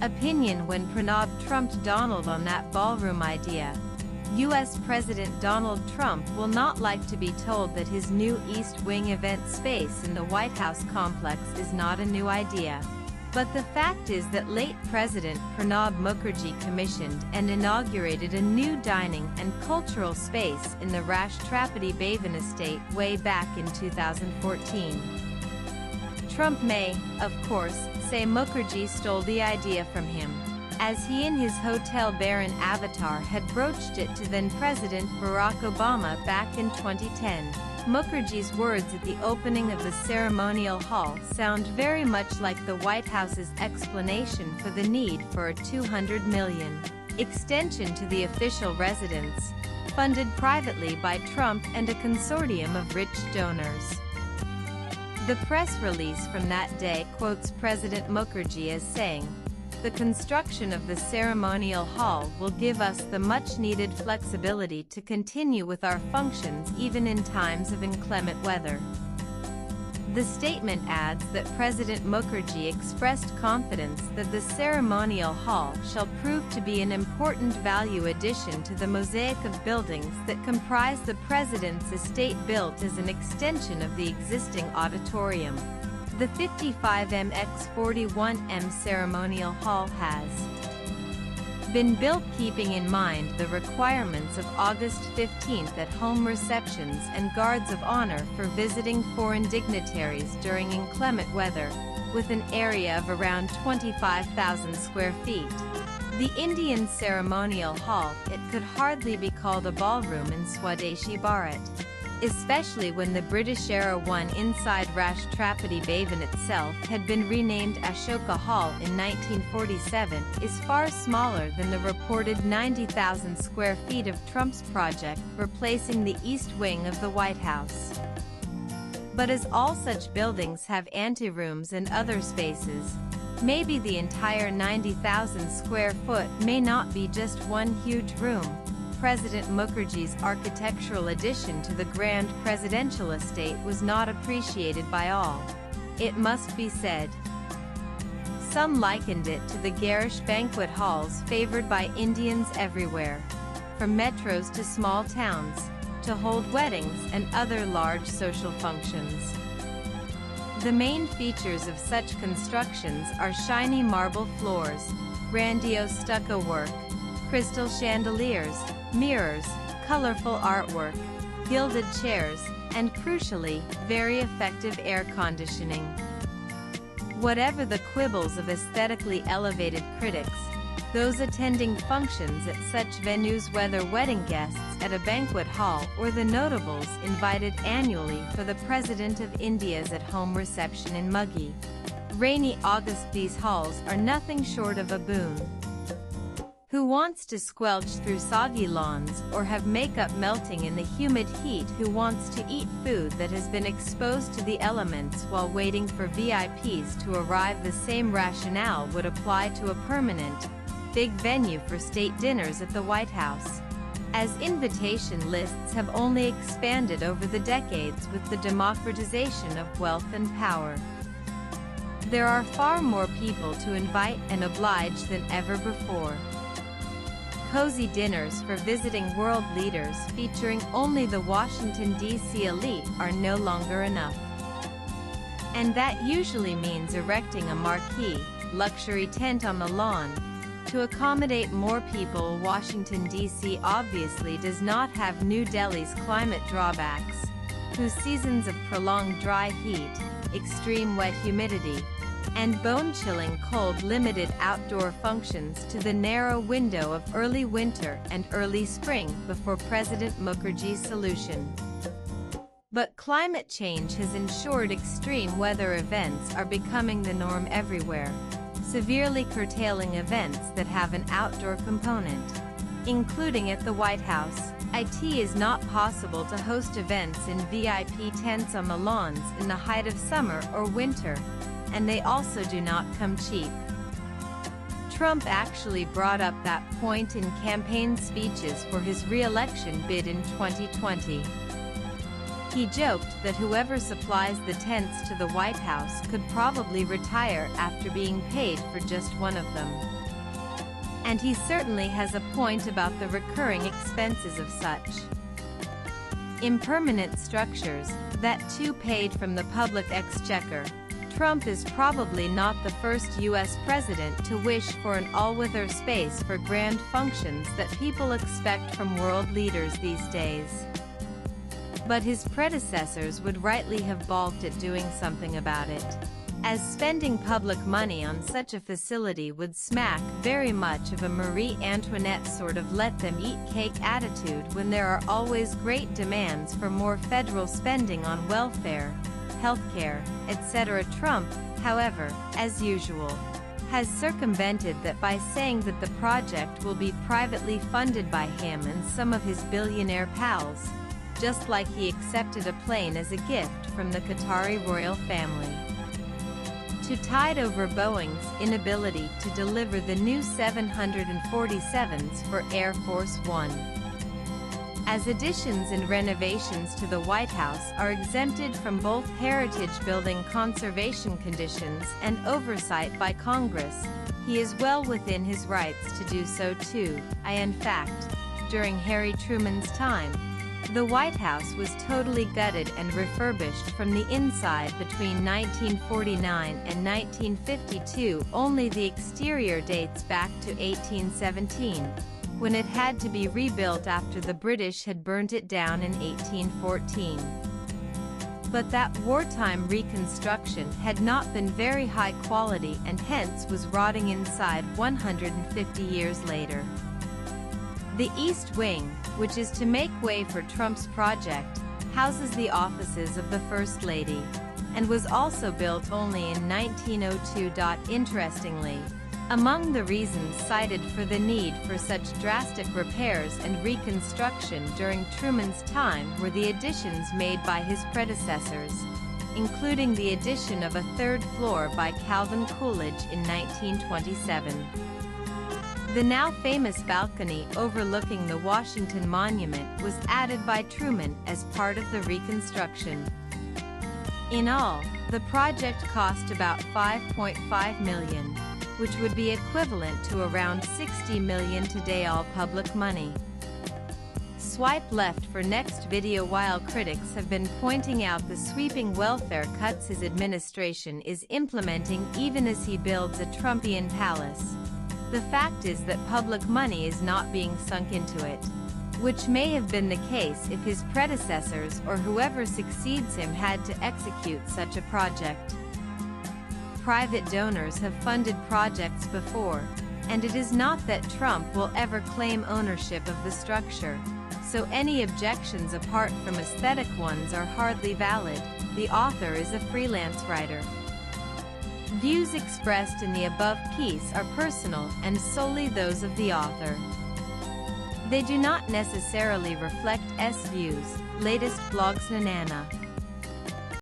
opinion when Pranab trumped Donald on that ballroom idea. U.S. President Donald Trump will not like to be told that his new East Wing event space in the White House complex is not a new idea. But the fact is that late President Pranab Mukherjee commissioned and inaugurated a new dining and cultural space in the Rashtrapati Bhavan estate way back in 2014. Trump may, of course, say Mukherjee stole the idea from him, as he in his Hotel Baron avatar had broached it to then-President Barack Obama back in 2010. Mukherjee's words at the opening of the ceremonial hall sound very much like the White House's explanation for the need for a $200 million extension to the official residence, funded privately by Trump and a consortium of rich donors. The press release from that day quotes President Mukherjee as saying, "The construction of the ceremonial hall will give us the much-needed flexibility to continue with our functions even in times of inclement weather." The statement adds that President Mukherjee expressed confidence that the ceremonial hall shall prove to be an important value addition to the mosaic of buildings that comprise the President's estate built as an extension of the existing auditorium. The 55m x 41m ceremonial hall has been built keeping in mind the requirements of August 15th at-home receptions and guards of honor for visiting foreign dignitaries during inclement weather, with an area of around 25,000 square feet. The Indian ceremonial hall, it could hardly be called a ballroom in Swadeshi Bharat, especially when the British-era one inside Rashtrapati Bhavan itself had been renamed Ashoka Hall in 1947, is far smaller than the reported 90,000 square feet of Trump's project replacing the East Wing of the White House. But as all such buildings have anterooms and other spaces, maybe the entire 90,000 square foot may not be just one huge room. President Mukherjee's architectural addition to the grand presidential estate was not appreciated by all. It must be said. Some likened it to the garish banquet halls favored by Indians everywhere, from metros to small towns, to hold weddings and other large social functions. The main features of such constructions are shiny marble floors, grandiose stucco work, crystal chandeliers, mirrors, colorful artwork, gilded chairs, and crucially, very effective air conditioning. Whatever the quibbles of aesthetically elevated critics, those attending functions at such venues, whether wedding guests at a banquet hall or the notables invited annually for the President of India's at-home reception in muggy, rainy August, these halls are nothing short of a boon. Who wants to squelch through soggy lawns or have makeup melting in the humid heat? Who wants to eat food that has been exposed to the elements while waiting for VIPs to arrive? The same rationale would apply to a permanent, big venue for state dinners at the White House, as invitation lists have only expanded over the decades with the democratization of wealth and power. There are far more people to invite and oblige than ever before. Cozy dinners for visiting world leaders featuring only the Washington, D.C. elite are no longer enough. And that usually means erecting a marquee, luxury tent on the lawn to accommodate more people. Washington, D.C. obviously does not have New Delhi's climate drawbacks, whose seasons of prolonged dry heat, extreme wet humidity, and bone-chilling cold limited outdoor functions to the narrow window of early winter and early spring before President Mukherjee's solution. But climate change has ensured extreme weather events are becoming the norm everywhere, severely curtailing events that have an outdoor component, including at the White House. It is not possible to host events in VIP tents on the lawns in the height of summer or winter, and they also do not come cheap. Trump actually brought up that point in campaign speeches for his re-election bid in 2020. He joked that whoever supplies the tents to the White House could probably retire after being paid for just one of them. And he certainly has a point about the recurring expenses of such impermanent structures, that too paid from the public exchequer. Trump is probably not the first U.S. president to wish for an all-weather space for grand functions that people expect from world leaders these days. But his predecessors would rightly have balked at doing something about it, as spending public money on such a facility would smack very much of a Marie Antoinette sort of let-them-eat-cake attitude when there are always great demands for more federal spending on welfare, healthcare, etc. Trump, however, as usual, has circumvented that by saying that the project will be privately funded by him and some of his billionaire pals, just like he accepted a plane as a gift from the Qatari royal family to tide over Boeing's inability to deliver the new 747s for Air Force One. As additions and renovations to the White House are exempted from both heritage building conservation conditions and oversight by Congress, he is well within his rights to do so too. In fact, during Harry Truman's time, the White House was totally gutted and refurbished from the inside between 1949 and 1952. Only the exterior dates back to 1817, when it had to be rebuilt after the British had burnt it down in 1814. But that wartime reconstruction had not been very high quality and hence was rotting inside 150 years later. The East Wing, which is to make way for Trump's project, houses the offices of the First Lady, and was also built only in 1902. Interestingly, among the reasons cited for the need for such drastic repairs and reconstruction during Truman's time were the additions made by his predecessors, including the addition of a third floor by Calvin Coolidge in 1927. The now famous balcony overlooking the Washington Monument was added by Truman as part of the reconstruction. In all, the project cost about $5.5 million, which would be equivalent to around $60 million today, all public money. Swipe left for next video. While critics have been pointing out the sweeping welfare cuts his administration is implementing even as he builds a Trumpian palace, the fact is that public money is not being sunk into it, which may have been the case if his predecessors or whoever succeeds him had to execute such a project. Private donors have funded projects before, and it is not that Trump will ever claim ownership of the structure, so any objections apart from aesthetic ones are hardly valid. The author is a freelance writer. Views expressed in the above piece are personal and solely those of the author. They do not necessarily reflect S views. Latest blogs. Nanana.